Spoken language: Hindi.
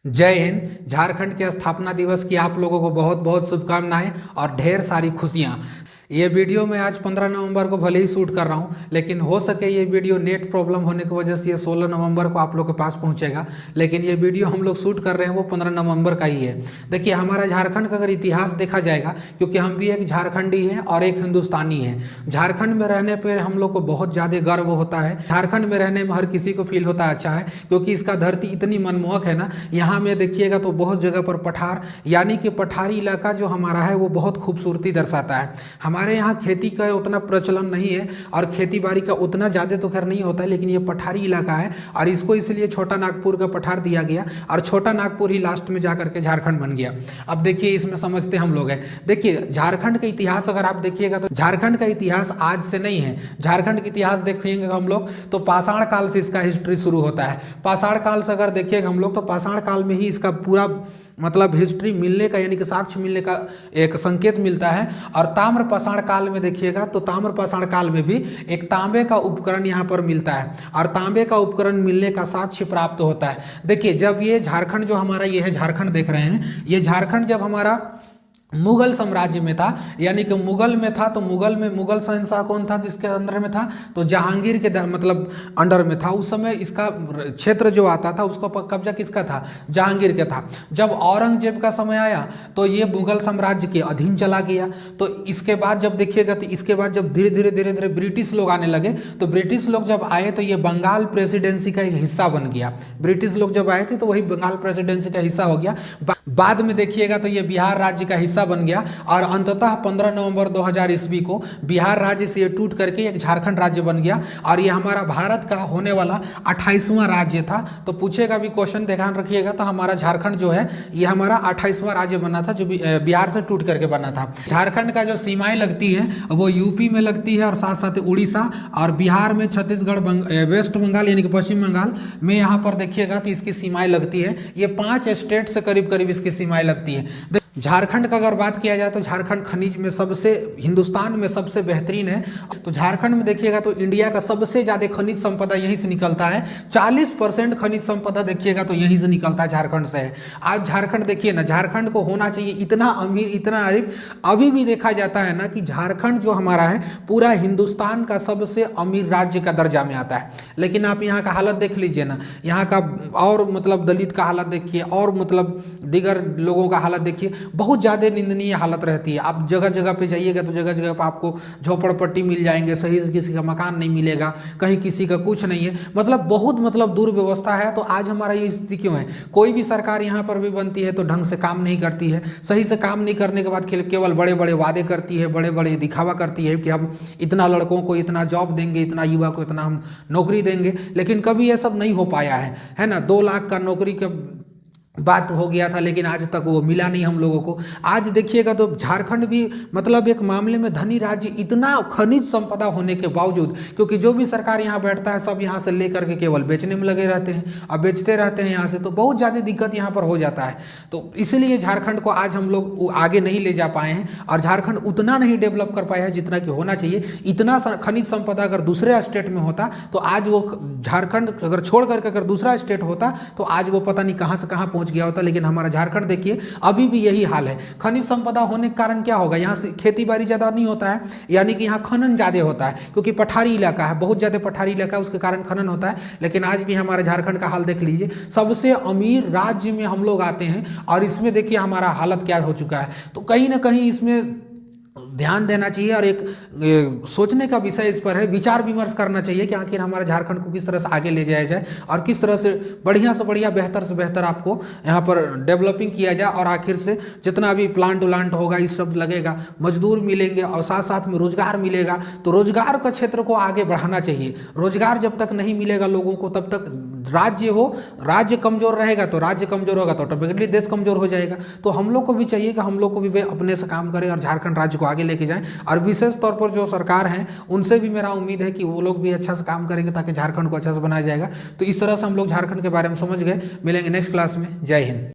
जय हिंद। झारखंड के स्थापना दिवस की आप लोगों को बहुत बहुत शुभकामनाएं और ढेर सारी खुशियां। ये वीडियो मैं आज 15 नवंबर को भले ही शूट कर रहा हूँ, लेकिन हो सके ये वीडियो नेट प्रॉब्लम होने की वजह से ये 16 नवंबर को आप लोग के पास पहुँचेगा। लेकिन ये वीडियो हम लोग शूट कर रहे हैं वो 15 नवंबर का ही है। देखिए, हमारा झारखंड का अगर इतिहास देखा जाएगा, क्योंकि हम भी एक झारखंडी हैं और एक हिंदुस्तानी हैं। झारखंड में रहने पर हम लोग को बहुत ज़्यादा गर्व होता है। झारखंड में रहने में हर किसी को फील होता है अच्छा है, क्योंकि इसका धरती इतनी मनमोहक है ना। यहाँ में देखिएगा तो बहुत जगह पर पठार यानी कि पठारी इलाका जो हमारा है वो बहुत खूबसूरती दर्शाता है। हमारे यहाँ खेती का उतना प्रचलन नहीं है और खेती बाड़ी का उतना ज़्यादा तो खैर नहीं होता है, लेकिन ये पठारी इलाका है और इसको इसलिए छोटा नागपुर का पठार दिया गया और छोटा नागपुर ही लास्ट में जाकर के झारखंड बन गया। अब देखिए, इसमें समझते हम लोग हैं। देखिए, झारखंड का इतिहास अगर आप देखिएगा तो झारखंड का इतिहास आज से नहीं है। झारखंड का इतिहास देखेंगे हम लोग तो पाषाण काल से इसका हिस्ट्री शुरू होता है। पाषाण काल से अगर देखिएगा हम लोग तो पाषाण काल में ही इसका पूरा मतलब हिस्ट्री मिलने का यानी कि साक्ष्य मिलने का एक संकेत मिलता है। और ताम्र पाषाण काल में देखिएगा तो ताम्र पाषाण काल में भी एक तांबे का उपकरण यहाँ पर मिलता है और तांबे का उपकरण मिलने का साक्ष्य प्राप्त होता है। देखिए, जब ये झारखंड जो हमारा ये है झारखंड देख रहे हैं, ये झारखंड जब हमारा मुगल साम्राज्य में था यानी कि मुगल में था, तो मुगल में मुगल शहंशाह कौन था जिसके अंदर में था, तो जहांगीर के मतलब अंडर में था। उस समय इसका क्षेत्र जो आता था उसको कब्जा किसका था, जहांगीर का था। जब औरंगजेब का समय आया तो ये मुगल साम्राज्य के अधीन चला गया। तो इसके बाद जब देखिएगा तो इसके बाद जब धीरे धीरे ब्रिटिश लोग आने लगे, तो ब्रिटिश लोग जब आए तो ये बंगाल प्रेसिडेंसी का एक हिस्सा बन गया। ब्रिटिश लोग जब आए थे तो वही बंगाल प्रेसिडेंसी का हिस्सा हो गया। बाद में देखिएगा तो ये बिहार राज्य का हिस्सा बन गया और अंततः 15 नवंबर 2000 ईस्वी को बिहार राज्य से टूट करके एक झारखंड राज्य बन गया और ये हमारा भारत का होने वाला 28वां राज्य था। तो पूछेगा भी क्वेश्चन, ध्यान रखिएगा, तो हमारा झारखंड जो है ये हमारा 28वां राज्य बना था जो बिहार से टूट करके बना था। झारखंड का जो सीमाएं लगती है वो यूपी में लगती है और साथ साथ उड़ीसा और बिहार में छत्तीसगढ़, वेस्ट बंगाल यानी कि पश्चिम बंगाल में यहाँ पर देखिएगा तो इसकी सीमाएं लगती है। ये 5 स्टेट से करीब करीब इसकी सीमाएं लगती है। झारखंड का अगर बात किया जाए तो झारखंड खनिज में सबसे हिंदुस्तान में सबसे बेहतरीन है। तो झारखंड में देखिएगा तो इंडिया का सबसे ज़्यादा खनिज संपदा यहीं से निकलता है। 40% खनिज संपदा देखिएगा तो यहीं से निकलता है, झारखंड से है। आज झारखंड देखिए ना, झारखंड को होना चाहिए इतना अमीर इतना अरीब। अभी भी देखा जाता है ना कि झारखंड जो हमारा है पूरा हिंदुस्तान का सबसे अमीर राज्य का दर्जा में आता है। लेकिन आप यहाँ का हालत देख लीजिए ना, यहाँ का और मतलब दलित का हालत देखिए और मतलब दीगर लोगों का हालत देखिए, बहुत ज़्यादा निंदनीय हालत रहती है। आप जगह जगह पे जाइएगा तो जगह जगह पे आपको झोपड़पट्टी मिल जाएंगे, सही से किसी का मकान नहीं मिलेगा, कहीं किसी का कुछ नहीं है, मतलब बहुत दुर्व्यवस्था है। तो आज हमारा ये स्थिति क्यों है? कोई भी सरकार यहाँ पर भी बनती है तो ढंग से काम नहीं करती है। सही से काम नहीं करने के बाद केवल बड़े बड़े वादे करती है, बड़े बड़े दिखावा करती है कि हम इतना लड़कों को इतना जॉब देंगे, इतना युवा को इतना हम नौकरी देंगे, लेकिन कभी ये सब नहीं हो पाया है ना। 2 लाख का नौकरी का बात हो गया था, लेकिन आज तक वो मिला नहीं हम लोगों को। आज देखिएगा तो झारखंड भी मतलब एक मामले में धनी राज्य, इतना खनिज संपदा होने के बावजूद, क्योंकि जो भी सरकार यहाँ बैठता है सब यहाँ से लेकर के केवल बेचने में लगे रहते हैं और बेचते रहते हैं यहाँ से, तो बहुत ज़्यादा दिक्कत यहाँ पर हो जाता है। तो इसीलिए झारखंड को आज हम लोग आगे नहीं ले जा पाए हैं और झारखंड उतना नहीं डेवलप कर पाया है जितना कि होना चाहिए। इतना खनिज संपदा अगर दूसरे स्टेट में होता तो आज वो झारखंड अगर छोड़ करके अगर दूसरा स्टेट होता तो आज वो पता नहीं कहाँ से कहाँ पहुंच गया होता। लेकिन हमारा झारखंड देखिए अभी भी यही हाल है। खनिज संपदा होने के कारण क्या होगा, यहाँ से खेती बाड़ी ज़्यादा नहीं होता है, यानी कि यहाँ खनन ज़्यादा होता है, क्योंकि पठारी इलाका है, बहुत ज़्यादा पठारी इलाका है, उसके कारण खनन होता है। लेकिन आज भी हमारे झारखंड का हाल देख लीजिए, सबसे अमीर राज्य में हम लोग आते हैं और इसमें देखिए हमारा हालत क्या हो चुका है। तो कहीं ना कहीं इसमें ध्यान देना चाहिए और एक सोचने का विषय इस पर है, विचार विमर्श करना चाहिए कि आखिर हमारे झारखंड को किस तरह से आगे ले जाया जाए और किस तरह से बढ़िया बेहतर से बेहतर आपको यहाँ पर डेवलपिंग किया जाए। और आखिर से जितना भी प्लांट उलांट होगा इस सब लगेगा, मजदूर मिलेंगे और साथ साथ में रोजगार मिलेगा। तो रोजगार का क्षेत्र को आगे बढ़ाना चाहिए। रोजगार जब तक नहीं मिलेगा लोगों को तब तक राज्य कमजोर रहेगा, तो राज्य कमजोर होगा तो ऑटोमेटिकली देश कमजोर हो जाएगा। तो हम लोग को भी चाहिए कि हम लोग को भी अपने से काम करें और झारखंड राज्य को आगे लेके जाएं। और विशेष तौर पर जो सरकार है उनसे भी मेरा उम्मीद है कि वो लोग भी अच्छा से काम करेंगे ताकि झारखंड को अच्छा से बनाया जाएगा। तो इस तरह से हम लोग झारखंड के बारे में समझ गए। मिलेंगे नेक्स्ट क्लास में। जय हिंद।